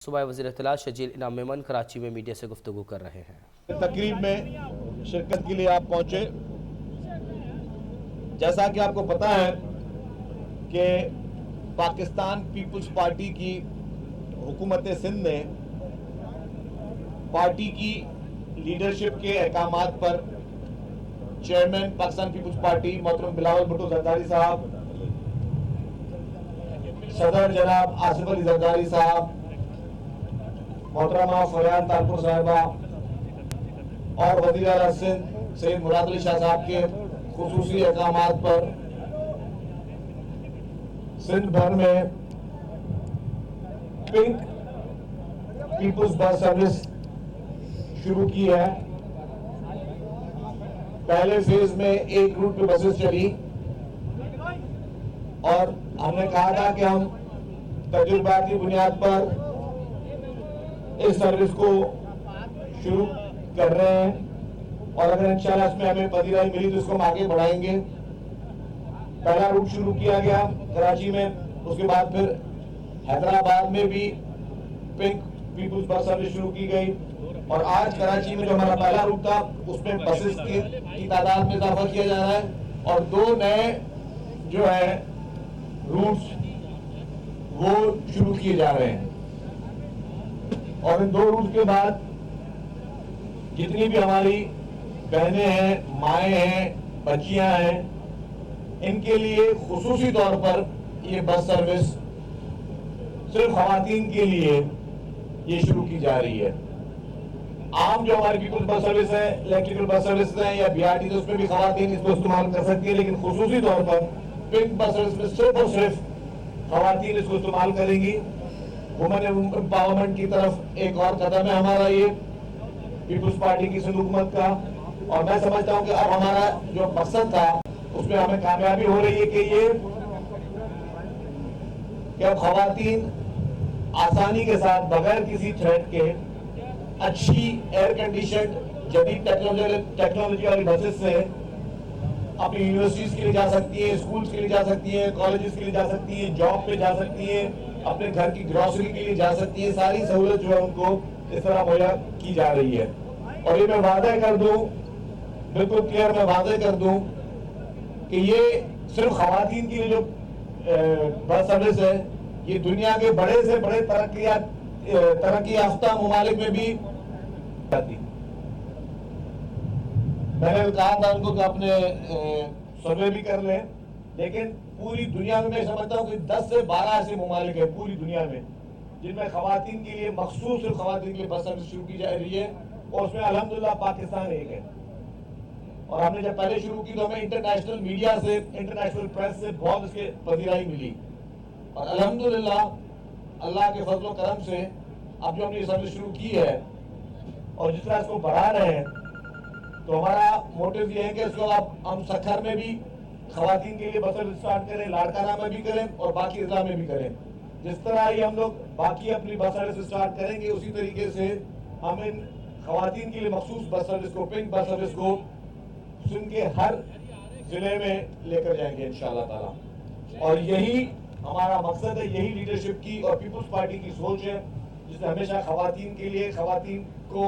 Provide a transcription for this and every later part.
सूबाई वज़ीर इत्तलात शजील इनाम मेमन कराची में मीडिया से गुफ्तगू कर रहे हैं। तकरीब में शिरकत के लिए आप पहुंचे। जैसा कि आपको पता है कि पाकिस्तान पीपुल्स पार्टी की हुकूमत सिंध ने पार्टी की लीडरशिप के अहकामात पर चेयरमैन पाकिस्तान पीपुल्स पार्टी मोहतरम बिलावल भुट्टो जरदारी साहब, सदर जनाब आसिफ अली जरदारी साहब, मोहतरमा फरियाद तालपुर साहिबा और वज़ीर आला सिंध सैयद मुराद अली शाह साहब के खुसूसी अहकामात पर सिंध भर में पिंक पीपुल्स बस सर्विस शुरू की है। पहले फेज में एक रूट पे बसेस चली और हमने कहा था कि हम तजुर्बा की बुनियाद पर इस सर्विस को शुरू कर रहे हैं और अगर इंशाल्लाह इसमें हमें पजीराई मिली तो इसको हम आगे बढ़ाएंगे। पहला रूट शुरू किया गया कराची में, उसके बाद फिर हैदराबाद में भी पिंक पीपुल्स बस सर्विस शुरू की गई और आज कराची में जो हमारा पहला रूट था उसमें बसेस की तादाद में इजाफा किया जा रहा है और दो नए जो है रूट्स वो शुरू किए जा रहे हैं और इन दो रूट के बाद जितनी भी हमारी बहनें हैं, माएँ हैं, बच्चियां हैं, इनके लिए खुसूसी तौर पर ये बस सर्विस सिर्फ खवातीन के लिए ये शुरू की जा रही है। आम जो हमारी पीपुल्स बस सर्विस है, इलेक्ट्रिकल बस सर्विस है या बीआरटी, उसमें भी खवातीन इसको इस्तेमाल कर सकती है, लेकिन खुसूसी तौर पर पिंक बस सर्विस में सिर्फ और सिर्फ खवातीन इसको इस्तेमाल करेंगी। वुमेन एम्पावरमेंट की तरफ एक और कदम है हमारा ये पीपुल्स पार्टी की सिंध हुकूमत का और मैं समझता हूं कि अब हमारा जो मकसद था उसमें हमें कामयाबी हो रही है कि अब खवातीन आसानी के साथ बगैर किसी थ्रेट के अच्छी एयर कंडीशन जदीद टेक्नोलॉजी वाली बसेस से अपनी यूनिवर्सिटीज के लिए जा सकती है, स्कूल्स के लिए जा सकती है, कॉलेजेस के लिए जा सकती है, जॉब पे जा सकती है, अपने घर की ग्रोसरी के लिए जा सकती है। सारी सहूलत जो है उनको इस तरह मुहैया की जा रही है और ये मैं वादा कर दूं, बिल्कुल क्लियर मैं वादा कर दूं कि ये सिर्फ खवातीन के लिए जो बस सर्विस है ये दुनिया के बड़े से बड़े तरक्की याफ्ता मुमालिक में भी जाती। मैंने कहा था उनको कि अपने सर्वे भी कर लें, लेकिन पूरी दुनिया में मैं समझता हूँ कि 10 से 12 ऐसे मुमालिक है पूरी दुनिया में जिनमें खवातीन के लिए मखसूस सिर्फ खवातीन के लिए बस सर्विस शुरू की जा रही है और उसमें अल्हम्दुलिल्लाह पाकिस्तान एक है। और हमने जब पहले शुरू की तो हमें इंटरनेशनल मीडिया से, इंटरनेशनल प्रेस से बहुत इसके पजीराई मिली और अल्हम्दुलिल्लाह अल्लाह के फजल करम से अब जो हमने ये सर्विस शुरू की है और जिस तरह इसको बढ़ा रहे हैं तो हमारा मोटिव ये है कि इसको अब हम सखर में भी खवातीन के लिए बस सर्विस स्टार्ट करें, लाड़काना में भी करें और बाकी इज़ला में भी करें। जिस तरह ये हम लोग बाकी अपनी बस सर्विस स्टार्ट करेंगे उसी तरीके से हम इन खवातीन के लिए मखसूस बस सर्विस को, पिंक बस सर्विस को सिंध के हर जिले में लेकर जाएंगे इंशाअल्लाह ताला। और यही हमारा मकसद है, यही लीडरशिप की और पीपुल्स पार्टी की सोच है जिसने हमेशा खवातीन के लिए, खवातीन को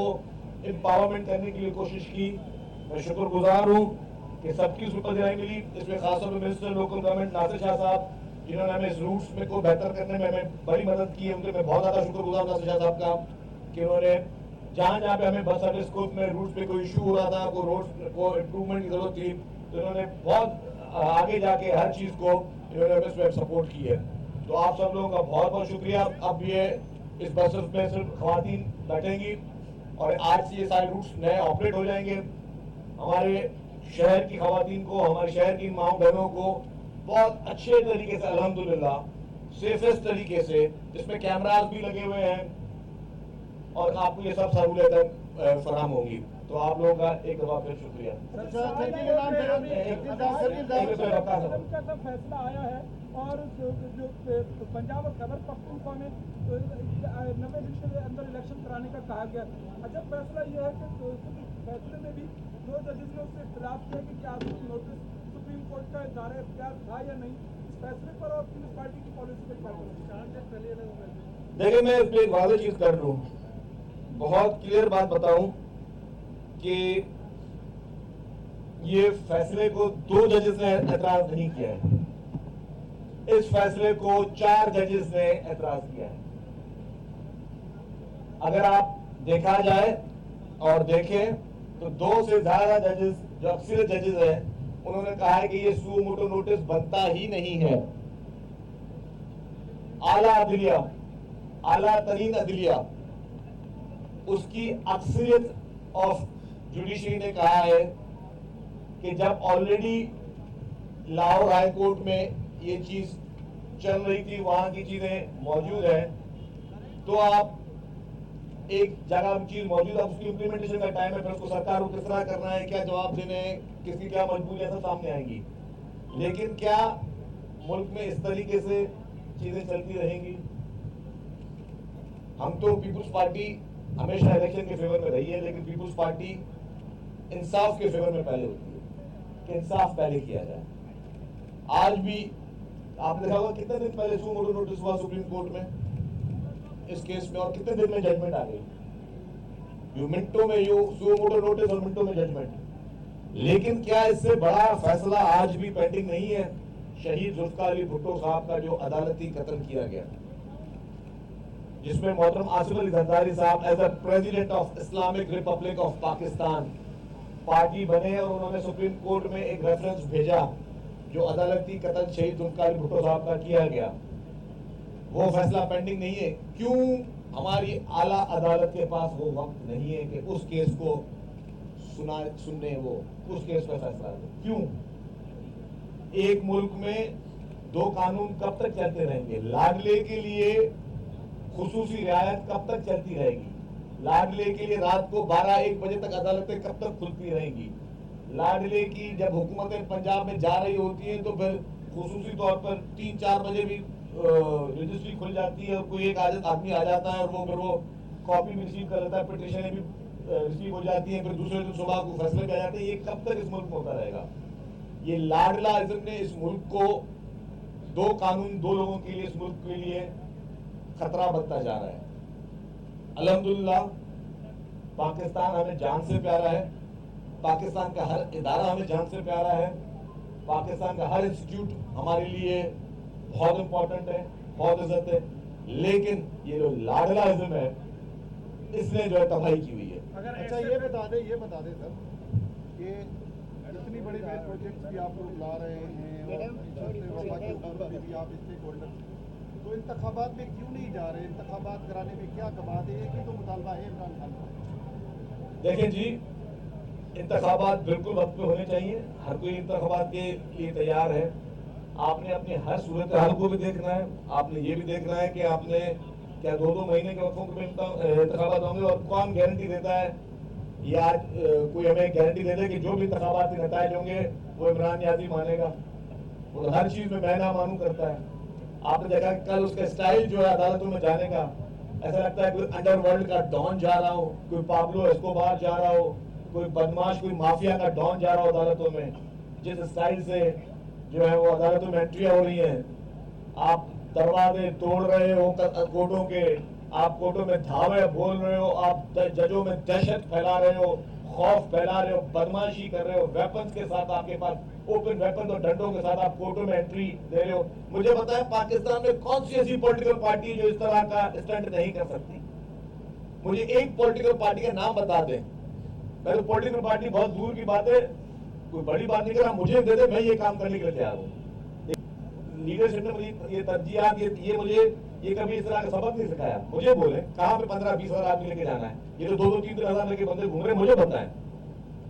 एम्पावरमेंट करने के लिए कोशिश की। मैं शुक्रगुजार हूँ कि सबकी उसमें पजीराई मिली। इसमें खासतौर पर minister local government Nasir Shah साहब जिन्होंने हमें इस रूट्स में को बेहतर करने में हमें बड़ी मदद की है, उनके मैं बहुत ज़्यादा शुक्रगुजार नासिर शाह साहब का कि उन्होंने जहाँ जहाँ पे हमें बस सर्विस को में रूट्स पे कोई इशू हो रहा था, कोई रोड को इम्प्रूवमेंट की जरूरत थी, तो इन्होंने बहुत आगे जाके हर चीज़ को इन्होंने हमें इसमें सपोर्ट की है। तो आप सब लोगों का बहुत बहुत शुक्रिया। अब ये इस बस में सिर्फ खवातीन बैठेंगी और आज से ये सारे रूट्स नए ऑपरेट हो जाएंगे। हमारे शहर की खवातीन को, हमारे शहर की माँ बहनों को बहुत अच्छे तरीके से अल्हम्दुलिल्लाह सेफेस्ट तरीके से, जिसमें कैमरास भी लगे हुए हैं और आपको ये सब सहूलियतें फराहम होंगी। तो आप लोगों का एक दफा फिर शुक्रिया। फैसला आया है और जो पंजाब और खैबर पख्तूनख्वा में 90 दिन के अंदर इलेक्शन कराने का कहा गया। अच्छा, फैसला यह है कि फैसले में भी 2 जजेस ने उससे इख्तिलाफ किया कि क्या नोटिस सुप्रीम कोर्ट का दायरा इख्तियार था या नहीं। इस फैसले पर और पीपल्स पार्टी की पॉलिसी पर क्या करेंगे? देखिए, मैं इसमें एक वादा चीज कर दूं, बहुत क्लियर बात बताऊं कि ये फैसले को 2 जजेस ने एतराज नहीं किया है, इस फैसले को 4 जजेस ने एतराज किया है। अगर आप देखा जाए और देखें तो 2 से ज्यादा जजेस जो अक्सर जजेस हैं उन्होंने कहा है कि ये सुओ मोटो नोटिस बनता ही नहीं है। आला अदलिया, आला तरीन अदलिया, उसकी अक्सरियत ऑफ जुडिशरी ने कहा है कि जब ऑलरेडी लाहौर हाई कोर्ट में ये चीज चल रही थी, वहां की चीजें मौजूद है, तो आप एक जगह चीज मौजूद है, उसकी इम्प्लीमेंटेशन का टाइम है, फिर उसको सरकार को किस तरह करना है, क्या जवाब देने हैं, किसकी क्या मजबूरियां सब सामने आएंगी। लेकिन क्या मुल्क में इस तरीके से चीजें चलती रहेंगी? हम तो पीपुल्स पार्टी हमेशा इलेक्शन के फेवर में रही है, लेकिन पीपुल्स पार्टी इंसाफ के फेवर में पहले होती है कि इंसाफ पहले किया जाए। आज भी आपने देखा होगा कितने दिन पहले सुओ मोटो नोटिस हुआ सुप्रीम कोर्ट में इस केस में, और कितने दिन में जजमेंट आ गई। मिनटों में सुओ मोटो नोटिस और मिनटों में जजमेंट। लेकिन क्या इससे बड़ा फैसला आज भी पेंडिंग नहीं है? शहीद जुल्फिकार अली भुट्टो साहब का जो अदालती कत्ल किया गया, जिसमें मोहतरम आसिफ अली जरदारी साहब as a president of Islamic republic of Pakistan party बने और उन्होंने सुप्रीम कोर्ट में एक रेफरेंस भेजा जो अदालती कत्ल शहीद जुल्फिकार अली भुट्टो साहब का किया गया, वो फैसला पेंडिंग नहीं है। क्यों हमारी आला अदालत के पास वो वक्त नहीं है कि उस केस को सुनने वो उस केस पर फैसला दे? क्यों? एक मुल्क में 2 कानून कब तक चलते रहेंगे? लाडले के लिए खुसूसी रियायत कब तक चलती रहेगी? लाडले के लिए रात को 12-1 बजे तक अदालतें कब तक खुलती रहेंगी? लाडले की जब हुकूमतें पंजाब में जा रही होती हैं तो फिर खुसूसी तौर पर 3-4 बजे भी रजिस्ट्री खुल जाती है और कोई एक आदमी आ जाता है और वो फिर वो कॉपी भी रिसीव कर लेता है, पिटिशनें भी रिसीव हो जाती हैं, फिर दूसरे दिन सुबह को फैसले पे आ जाते हैं। ये कब तक इस मुल्क में होता रहेगा? ये लाडलाइज्म ने इस मुल्क को 2 कानून 2 लोगों के लिए इस मुल्क के लिए खतरा बनता जा रहा है। अल्हम्दुलिल्लाह पाकिस्तान हमें जान से प्यारा है, पाकिस्तान का हर इदारा हमें जान से प्यारा है, पाकिस्तान का हर इंस्टीट्यूट हमारे लिए बहुत इंपॉर्टेंट है, बहुत इज्जत है। लेकिन ये जो लाडलाइज्म है इसने जो है तबाही की हुई है। अच्छा ये बता दे सर कि इतनी बड़ी बड़ी प्रोजेक्ट्स भी आप लोग ला रहे हैं और भी आप स्टेक होल्डर, तो इंतखाबात में क्यों नहीं जा रहे? इंतखाबात कराने में क्या कबात है? कि तो मुतालबा है इमरान खान का। देखिए जी, इंतखाबात बिल्कुल वक्त पे होने चाहिए, हर कोई इंतखाबात के लिए तैयार है। आपने अपने हर सूरत हाल को भी देखना है, आपने ये भी देखना है कि आपने क्या 2-2 महीने के वक्फों में इंतखाबात होंगे और कौन गारंटी देता है या कोई हमें गारंटी दे दे कि जो भी इंतखाबात के नतायज होंगे वो इमरान नियाज़ी मानेगा? वो हर चीज में मैं ना मानूं करता है। आपने देखा कि कल उसका स्टाइल जो है अदालतों में जाने का, ऐसा लगता है कोई अंडरवर्ल्ड का डॉन जा रहा हो, कोई पाब्लो एस्कोबार जा रहा हो, कोई बदमाश, कोई माफिया का डॉन जा रहा हो अदालतों में। जिस स्टाइल से जो है वो अदालतों में एंट्रियां हो रही हैं, आप दरवाजे तोड़ रहे हो कोर्टों के, आप कोर्टों में धावे बोल रहे हो, आप जजों में दहशत फैला रहे हो, खौफ फैला रहे हो, बदमाशी कर रहे हो, वेपन्स के साथ आपके पास ओपन वेपन और डंडों के साथ आप कोर्टों में एंट्री दे रहे हो। मुझे बताएं पाकिस्तान में कौन सी ऐसी पॉलिटिकल पार्टी है जो इस तरह का स्टंट नहीं कर सकती? मुझे एक पॉलिटिकल पार्टी का नाम बता दें। मैं तो पॉलिटिकल पार्टी बहुत दूर की बात है, कोई बड़ी बात नहीं कर रहा, मुझे दे दे, मैं ये काम करने के लिए तैयार हूँ। लीडरशिप ने मुझे ये तरजीहात ये मुझे ये कभी इस तरह का सबक नहीं सिखाया। मुझे बोले कहाँ पे 15-20 हजार आदमी लेके जाना है, ये तो 2-2, 3-3 हजार लेके बंदे घूम रहे, मुझे बताएं,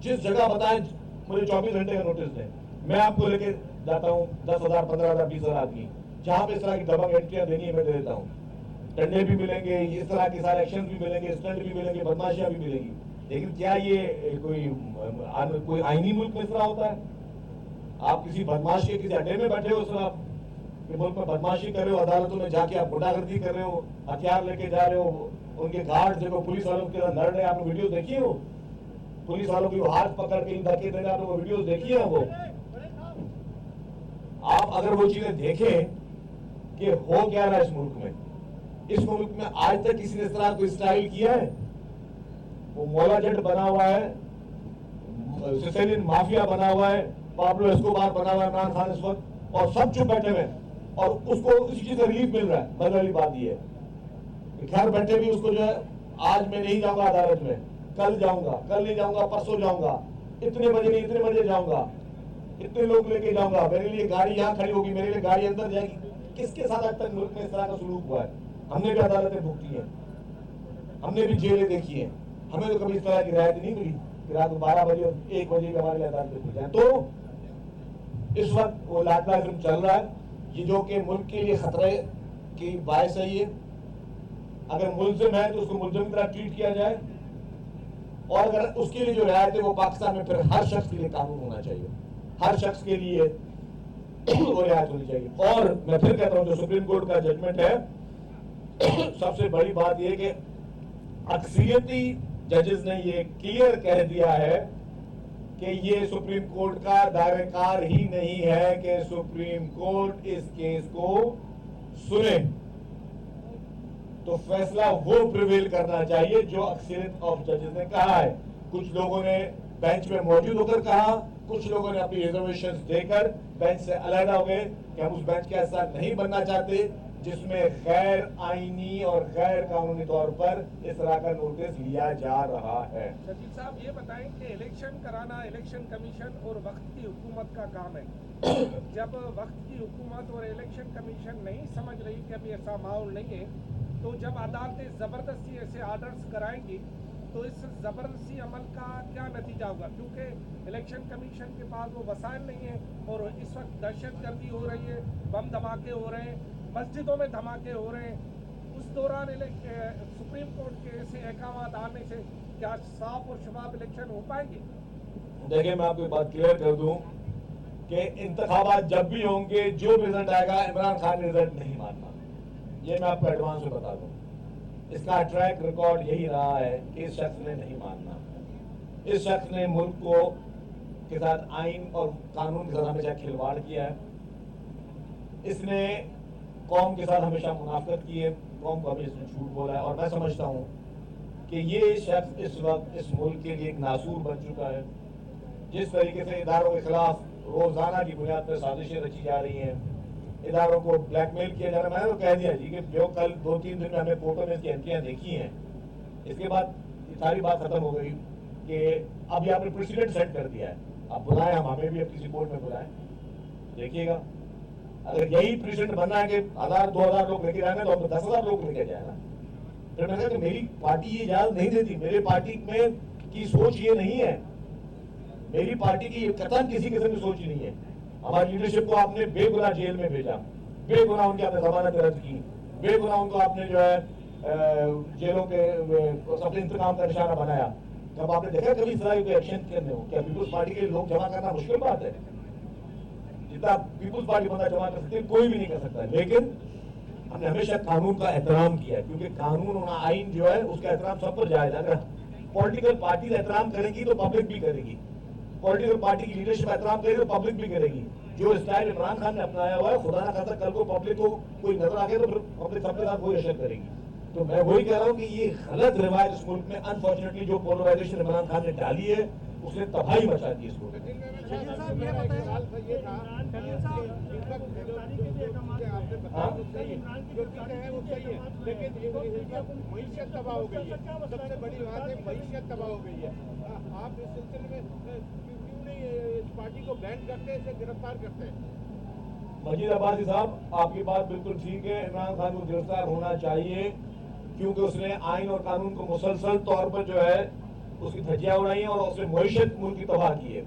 जिस जगह बताएं, मुझे 24 घंटे का नोटिस दें, मैं आपको लेके जाता हूँ 10,000, 15,000, 20,000 आदमी, जहाँ पे इस तरह की दबंग एंट्रियां देनी है मैं दे देता हूँ। डंडे भी मिलेंगे, इस तरह के सारे एक्शन भी मिलेंगे, स्टंट भी मिलेंगे, बदमाशियां भी मिलेंगी। लेकिन क्या ये कोई आईनी मुल्क में इस तरह होता है? आप किसी बदमाश के किसी अड्डे में बैठे हो, सर आप मुल्क में बदमाशी कर रहे हो, अदालतों में जाके आप गुंडागर्दी कर रहे हो, हथियार लेके जा रहे हो, उनके गार्ड देखो पुलिस वालों के साथ लड़ रहे हैं, आपने वीडियो देखी हो? पुलिस वालों की हाथ पकड़ के धक्के दे रहे, आपने वो वीडियो देखी है? वो आप अगर वो चीजें देखें कि हो क्या रहा है इस मुल्क में, इस मुल्क में आज तक किसी ने इस तरह कोई स्टाइल किया है? वो मौला जट बना हुआ है, सिसिलियन माफिया बना हुआ है, पाब्लो एस्कोबार बना हुआ है इमरान खान इस वक्त, और सब चुप बैठे हुए हैं और उसको इसी चीज से रिलीफ मिल रहा है। बदल वाली बात ये है घर बैठे भी उसको जो है, आज मैं नहीं जाऊंगा अदालत में, कल जाऊंगा, कल नहीं जाऊंगा, परसों जाऊंगा, इतने बजे नहीं इतने बजे जाऊंगा, इतने लोग लेके जाऊंगा, मेरे लिए गाड़ी यहाँ खड़ी होगी, मेरे लिए गाड़ी अंदर जाएगी। किसके साथ आज तक मुल्क में इस तरह का सलूक हुआ है? हमने भी अदालतें भुगती हैं, हमने भी जेलें देखी हैं, हमें तो कभी इस तरह की रियायत नहीं मिली कि रात को 12 बजे और 1 बजे भी हमारे लिए अदालतें खुल जाए। तो इस वक्त वो लाटलाइज्म चल रहा है, ये जो कि मुल्क के लिए खतरे की बायस है। ये अगर मुलजिम है तो उसको मुलजिम की तरह ट्रीट किया जाए, और अगर उसके लिए जो रियायत है वो पाकिस्तान में फिर हर शख्स के लिए कानून होना चाहिए, हर शख्स के लिए वो रियायत होनी चाहिए। और मैं फिर कहता हूं जो सुप्रीम कोर्ट का जजमेंट है, सबसे बड़ी बात यह कि अक्सरियती जजेस ने ये क्लियर कह दिया है कि ये सुप्रीम कोर्ट का दायरेकार ही नहीं है कि सुप्रीम कोर्ट इस केस को सुने, तो फैसला वो प्रिवेल करना चाहिए जो अक्सरियत ऑफ जजेस ने कहा है। कुछ लोगों ने बेंच में मौजूद होकर कहा, कुछ लोगों ने अपनी रिजर्वेशंस देकर बेंच से अलग हो गए कि हम उस बेंच का हिस्सा नहीं बनना चाहते जिसमें गैर आईनी और गैर कानूनी तौर पर इस तरह का नोटिस लिया जा रहा है। शकील साहब ये बताएं कि इलेक्शन कराना इलेक्शन कमीशन और वक्त की हुकूमत का काम है। जब वक्त की हुकूमत और इलेक्शन कमीशन नहीं समझ रही कि अभी ऐसा माहौल नहीं है, तो जब अदालतें ज़बरदस्ती ऐसे आर्डर्स कराएंगी तो इस ज़बरदस्ती अमल का क्या नतीजा होगा? क्योंकि इलेक्शन कमीशन के पास वो वसाइल नहीं है और इस वक्त दहशतगर्दी हो रही है, बम धमाके हो रहे हैं, मस्जिदों में धमाके हो रहे हैं। उस दौरान सुप्रीम कोर्ट के ऐसे अहकाम आने से क्या साफ और शफाफ इलेक्शन हो पाएंगे? देखिए, मैं आपको एक बात क्लियर कर दूं कि इंतखाबात जब भी होंगे, जो रिजल्ट आएगा, इमरान खान ने रिजल्ट नहीं मानना, ये मैं आपको एडवांस में बता दूं। इसका ट्रैक रिकॉर्ड यही रहा है कि इस शख्स ने नहीं मानना। इस शख्स ने मुल्क को के साथ आइन और कानून के साथ हमेशा खिलवाड़ किया है। इसने कौम के साथ हमेशा मुनाफिकत की है, कौम को हमेशा झूठ बोला है, और मैं समझता हूँ कि ये शख्स इस वक्त इस मुल्क के लिए एक नासूर बन चुका है। जिस तरीके से इदारों के खिलाफ रोजाना की बुनियाद पर साजिशें रची जा रही हैं, इदारों को ब्लैकमेल किया जा रहा है। मैंने तो कह दिया जी कि जो कल 2-3 दिन में हमने कोर्टों में इसकी एंट्रियां देखी हैं, इसके बाद सारी बात खत्म हो गई कि अब ये आपने प्रेसिडेंट सेट कर दिया है, आप बुलाएं, हम हमें भी अब किसी कोर्ट में बुलाएं, देखिएगा। अगर यही प्रेसिडेंट बनना है कि 1000-2000 लोग लेके जाएंगे तो हम 10,000 लोग लेके जाए ना। फिर मैंने कहा कि मेरी पार्टी ये इजाजत नहीं देती, मेरे पार्टी में की सोच ये नहीं है, मेरी पार्टी की कतन किसी किस्म की सोच नहीं है। हमारी लीडरशिप को आपने बेगुनाह जेल में भेजा, बेगुनाह उनकी आपने जमानत रद्द की, बेगुनाह उनको आपने जो है जेलों के अपने इंतकाम का निशाना बनाया। जब आपने देखा कभी इस तरह के एक्शन करने हो, क्या पीपुल्स पार्टी के लोग जमा करना मुश्किल बात है? जितना पीपुल्स पार्टी बंदा जमा कर सकती है, कोई भी नहीं कर सकता। लेकिन हमने हमेशा कानून का एहतराम किया है, क्योंकि कानून होना, आइन जो है उसका एहतराम सब पर जायज। अगर पॉलिटिकल पार्टी एहतराम करेगी तो पब्लिक भी करेगी, पॉलिटिकल पार्टी की लीडरशिप एहतराम करेगी तो पब्लिक भी करेगी। जो स्टाइल इमरान खान ने अपनाया हुआ है, खुदा ना खास्ता कल को पब्लिक को कोई नजर आ गया तो फिर पब्लिक सबके साथ वही असर करेगी। तो मैं वही कह रहा हूँ कि ये गलत रिवायत इस मुल्क में अनफॉर्चुनेटली जो पोलराइजेशन इमरान खान ने डाली है, उसने तबाही मचा दी इसको। मईशत तबाह हो गई है, सबसे बड़ी बात है मईशत तबाह हो गई है। आप इस सिलसिले में क्यों नहीं इस पार्टी को बैन करते, इसे गिरफ्तार करते हैं? मजीद अब्बासी साहब, आपकी बात बिल्कुल ठीक है, इमरान खान को गिरफ्तार होना चाहिए, क्योंकि उसने आइन और कानून को मुसलसल तौर पर जो है उसकी धज्जियां उड़ाई है और उसने मईशत मुल्क की तबाह की है।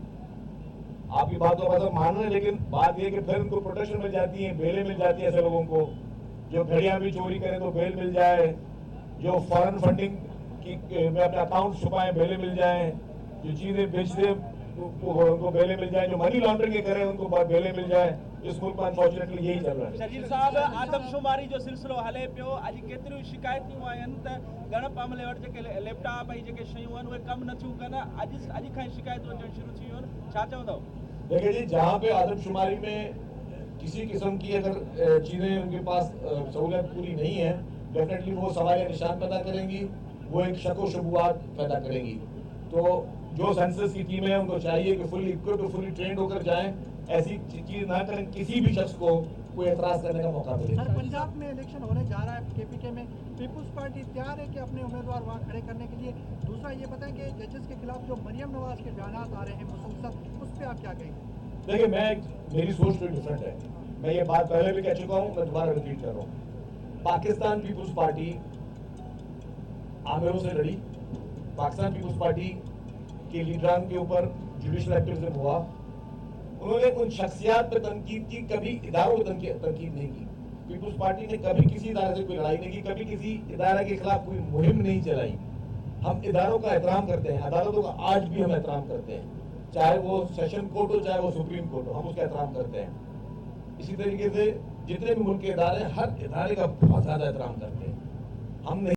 आपकी बात तो मतलब मान रहे हैं, लेकिन बात यह कि फिर उनको प्रोटेक्शन मिल जाती है, बेलें मिल जाती है ऐसे लोगों को, जो घड़ियां भी चोरी करें तो बेल मिल जाए, जो फॉरेन फंडिंग की में अपने अकाउंट छुपाएं बेलें मिल जाए, जो चीजें बेचते उनको बेलें मिल जाए, जो मनी लॉन्ड्रिंग करें उनको बेलें मिल जाए। इस मुल्क में अनफॉर्चुनेटली यही चल रहा है। शकील साहब, आदमशुमारी जो सिलसिलो हले पियो, अॼु केतिरियूं शिकायतूं आहिनि त ॻणप अमले वटि जेके लैपटॉप ऐं जेके शयूं आहिनि उहे कमु नथियूं कनि, अॼु खां ई शिकायतूं अचणु शुरू थी वियूं आहिनि, छा चवंदव? देखिए जी, जहाँ पे आदमशुमारी में किसी किस्म की अगर चीजें उनके पास सहूलियत पूरी नहीं है, डेफिनेटली वो सवाल निशान पैदा करेंगी, वो एक शक व शुबुआत पैदा करेंगी। तो जो सेंसस की टीम है उनको चाहिए कि फुली इक्विप्ड, फुली ट्रेंड होकर जाएं, ऐसी चीज ना करें किसी भी शख्स को कोई एतराज करने का मौका मिले। सर, पंजाब में इलेक्शन होने जा रहा है, केपीके में पीपुल्स पार्टी तैयार है कि अपने उम्मीदवार वहाँ खड़े करने के लिए। दूसरा ये बताएं कि जजेस के खिलाफ जो मरियम नवाज के बयान आ रहे हैं मुसलसल, उस पर आप क्या कहेंगे? देखिए, मेरी सोच तो डिफरेंट है। मैं ये बात पहले भी कह चुका हूँ, मैं दोबारा रिपीट कर रहा हूँ। पाकिस्तान पीपुल्स पार्टी आमिरों से लड़ी, पाकिस्तान पीपुल्स पार्टी के लीडरान के ऊपर जुडिशल एक्टिविज्म हुआ, उन्होंने उन शख्सियात पर तनकीद की, कभी इदारों पर तनकीद नहीं की। पीपुल्स पार्टी ने कभी किसी इदारे से कोई लड़ाई नहीं की, कभी किसी इदारे के खिलाफ कोई मुहिम नहीं चलाई। हम इदारों का एहतराम करते हैं, अदालतों का आज भी हम एहतराम करते हैं, चाहे वो सेशन कोर्ट हो चाहे वो सुप्रीम कोर्ट हो, हम उसका एहतराम करते हैं। इसी तरीके से जितने भी मुल्क के इदारे हैं, हर इदारे का बहुत ज़्यादा एहतराम करते हैं। हम नहीं